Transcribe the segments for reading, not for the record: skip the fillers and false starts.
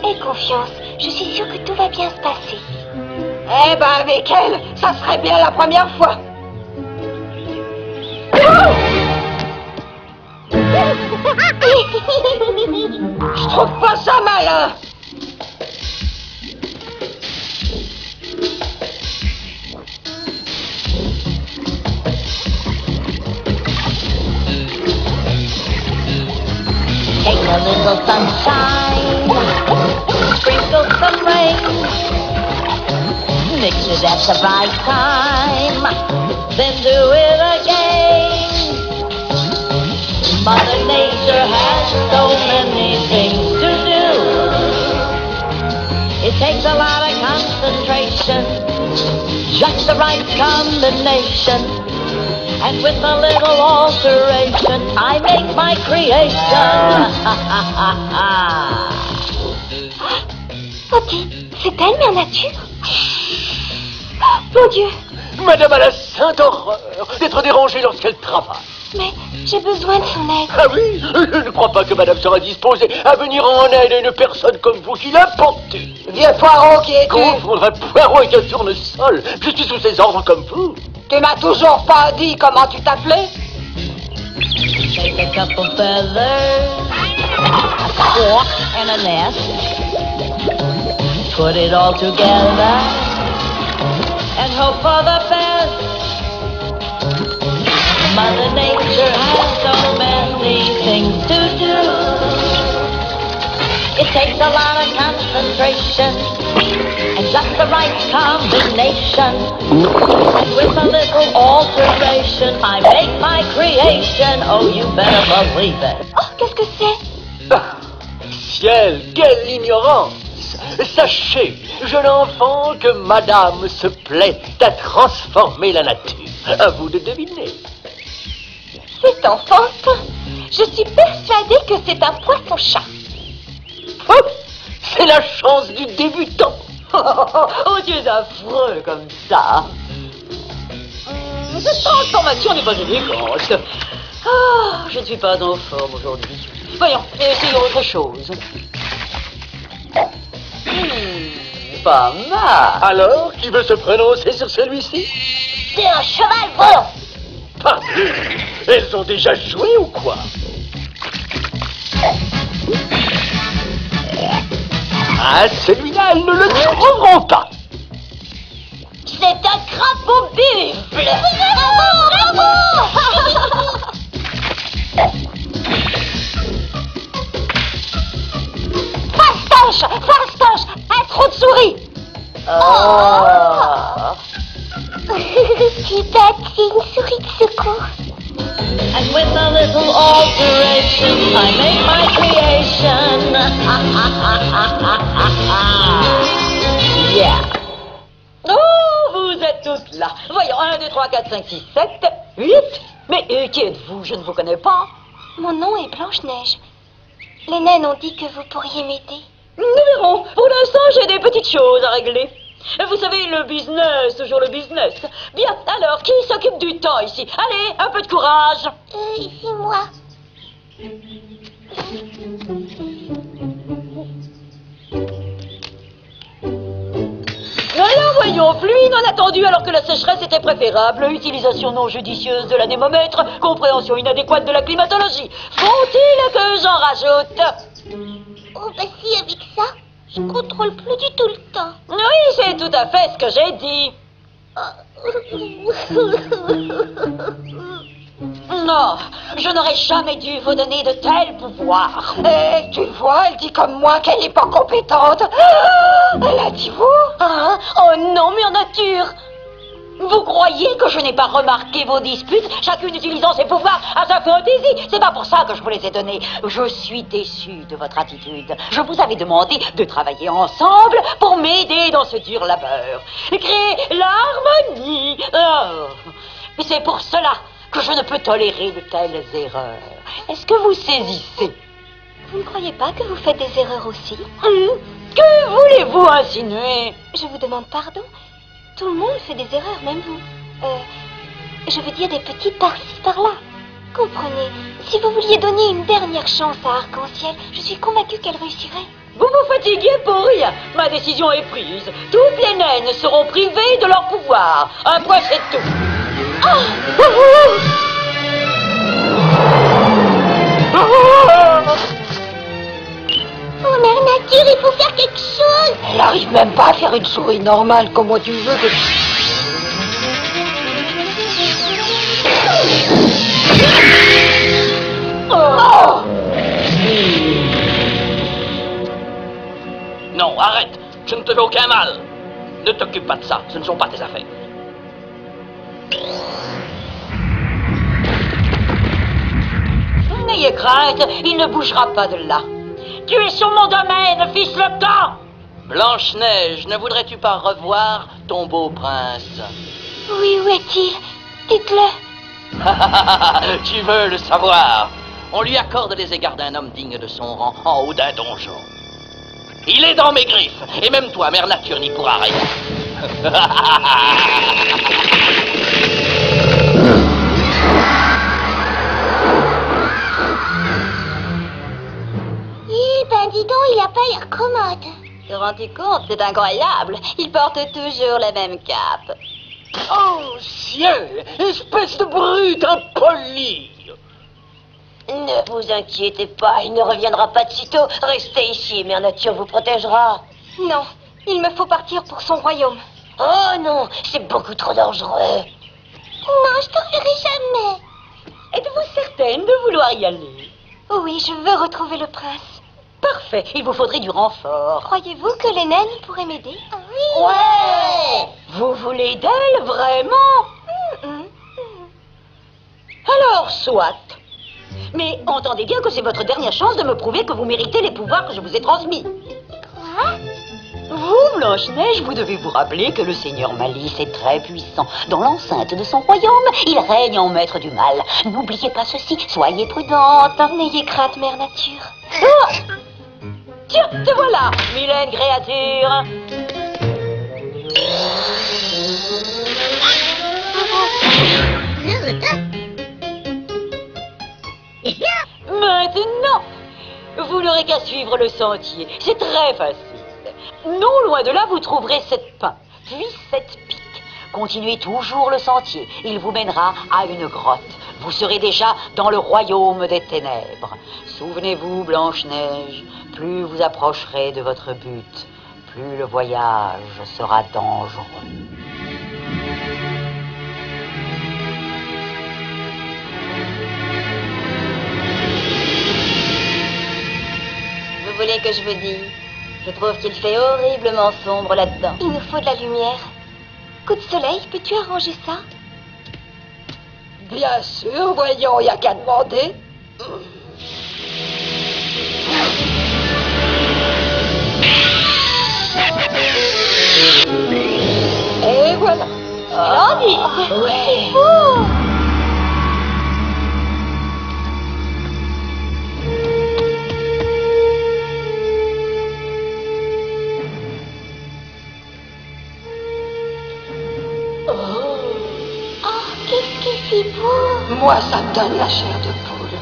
Aie confiance, je suis sûre que tout va bien se passer. Eh ben avec elle, ça serait bien la première fois. Je trouve pas ça malin. Take a little sunshine, sprinkle some rain, mix it at the right time, then do it again. Mother Nature has so many things to do. It takes a lot of concentration, just the right combination. And with a little alteration, I make my creation. Ok, c'est elle, Mère Nature. Mon Dieu, Madame a la sainte horreur d'être dérangée lorsqu'elle travaille. mais j'ai besoin de son aide. Ah oui? Je ne crois pas que madame sera disposée à venir en aide à une personne comme vous qui l'importe. Vieux poireau qui es-tu? Confondre un poireau avec un tournesol. Je suis sous ses ordres comme vous. Tu m'as toujours pas dit comment tu t'appelais? Take a couple feathers, a squawk and a nest. Put it all together and hope for the best. Mother Nature has so many things to do. It takes a lot of concentration and just the right combination. And with a little alteration, I make my creation. Oh, you better believe it. Oh, qu'est-ce que c'est? Ah, ciel, quelle ignorance! Sachez, jeune enfant, que madame se plaît à transformer la nature. À vous de deviner. C'est enfantin. Je suis persuadée que c'est un poisson-chat. Oh, c'est la chance du débutant. Oh, tu es affreux comme ça. Cette transformation n'est pas élégante. Ah, je ne suis pas en forme aujourd'hui. Voyons, essayons autre chose. Pas mal. Alors, qui veut se prononcer sur celui-ci? C'est un cheval volant. Parbleu, elles ont déjà joué ou quoi? Ah, celui-là, elles ne le trouveront pas. C'est un crapaud buffle. Bravo, Fastoche, fastoche, un trou de souris. Oh. Tu bâtis une souris de secours. And with a little alteration, I make my creation. Yeah. Oh, vous êtes tous là. Voyons, 1, 2, 3, 4, 5, 6, 7, 8. Mais qui êtes-vous? Je ne vous connais pas. Mon nom est Blanche-Neige. Les naines ont dit que vous pourriez m'aider. Nous verrons. Pour l'instant, j'ai des petites choses à régler. Vous savez, le business, toujours le business. Bien, alors, qui s'occupe du temps ici? Allez, un peu de courage. C'est moi. Alors, voyons, pluie non attendue alors que la sécheresse était préférable, utilisation non judicieuse de l'anémomètre, compréhension inadéquate de la climatologie. Faut-il que j'en rajoute? Oh, bah si, avec ça, je contrôle plus du tout le temps. Oui, c'est tout à fait ce que j'ai dit. Non, je n'aurais jamais dû vous donner de tels pouvoirs. Eh, tu vois, elle dit comme moi qu'elle n'est pas compétente. Elle a dit vous? Hein? Oh non, Mère Nature! Vous croyez que je n'ai pas remarqué vos disputes, chacune utilisant ses pouvoirs à sa fantaisie? C'est pas pour ça que je vous les ai donnés. Je suis déçue de votre attitude. Je vous avais demandé de travailler ensemble pour m'aider dans ce dur labeur. Créer l'harmonie. Oh. Et c'est pour cela que je ne peux tolérer de telles erreurs. Est-ce que vous saisissez? Vous ne croyez pas que vous faites des erreurs aussi? Que voulez-vous insinuer? Je vous demande pardon. Tout le monde fait des erreurs, même vous. Je veux dire des petites par-ci, par-là. Comprenez, si vous vouliez donner une dernière chance à Arc-en-Ciel, je suis convaincue qu'elle réussirait. Vous vous fatiguez pour rien. Ma décision est prise. Toutes les naines seront privées de leur pouvoir. Un point, c'est tout. Oh, Mère Nature, il faut faire quelque chose. Elle arrive même pas à faire une souris normale. Comment tu veux que... Oh. Non, arrête. Je ne te fais aucun mal. Ne t'occupe pas de ça. Ce ne sont pas tes affaires. N'ayez crainte, il ne bougera pas de là. Tu es sur mon domaine, fils le temps. Blanche-Neige, ne voudrais-tu pas revoir ton beau prince? Oui, où est-il? Dites-le. Tu veux le savoir? On lui accorde les égards d'un homme digne de son rang en haut d'un donjon. Il est dans mes griffes, et même toi, Mère Nature, n'y pourra rien. Dis donc, il a pas l'air commode. Te rends-tu compte? C'est incroyable. Il porte toujours la même cape. Oh, ciel! Espèce de brute impolie! Ne vous inquiétez pas, il ne reviendra pas de sitôt. Restez ici, Mère Nature vous protégera. Non, il me faut partir pour son royaume. Oh non, c'est beaucoup trop dangereux. Non, je t'enverrai jamais. Êtes-vous certaine de vouloir y aller? Oui, je veux retrouver le prince. Parfait, il vous faudrait du renfort. Croyez-vous que les naines pourraient m'aider? Oui. Ouais! Vous voulez d'elle, vraiment? Alors, soit. Mais entendez bien que c'est votre dernière chance de me prouver que vous méritez les pouvoirs que je vous ai transmis. Quoi? Vous, Blanche-Neige, vous devez vous rappeler que le seigneur Malice est très puissant. Dans l'enceinte de son royaume, il règne en maître du mal. N'oubliez pas ceci, soyez prudente. N'ayez crainte, Mère Nature. Ah! Tiens, te voilà, vilaine créature. Maintenant, vous n'aurez qu'à suivre le sentier. C'est très facile. Non loin de là, vous trouverez 7 pins, puis 7 pics. Continuez toujours le sentier. Il vous mènera à une grotte. Vous serez déjà dans le royaume des ténèbres. Souvenez-vous, Blanche-Neige, plus vous approcherez de votre but, plus le voyage sera dangereux. Vous voulez que je vous dise? Je trouve qu'il fait horriblement sombre là-dedans. Il nous faut de la lumière. Coup de soleil, peux-tu arranger ça? Bien sûr, voyons, il n'y a qu'à demander. Et voilà. Grandi! Ouais. Oh! Qu'est-ce que c'est beau! Moi, ça me donne la chair de poule.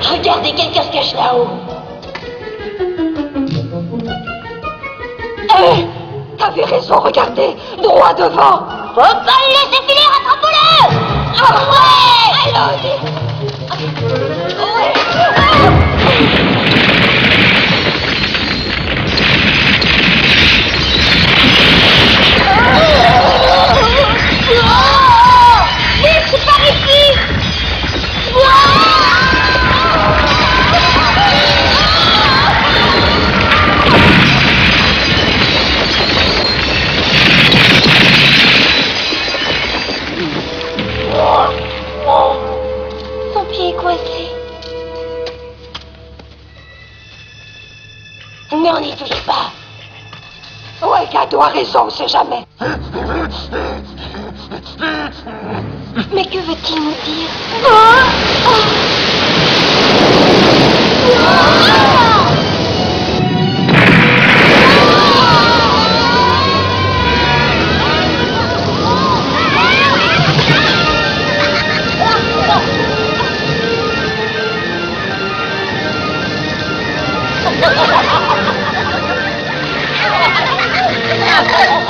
Regardez, quelqu'un se cache là-haut. Hé! T'avais raison, regardez, droit devant. Faut pas le laisser filer, rattrape-le! Ah ouais! Allons-y. Vite, par ici! Mais on n'y touche pas. Ouais, Gado a raison, on sait jamais. Mais que veut-il nous dire? Ha ha ha!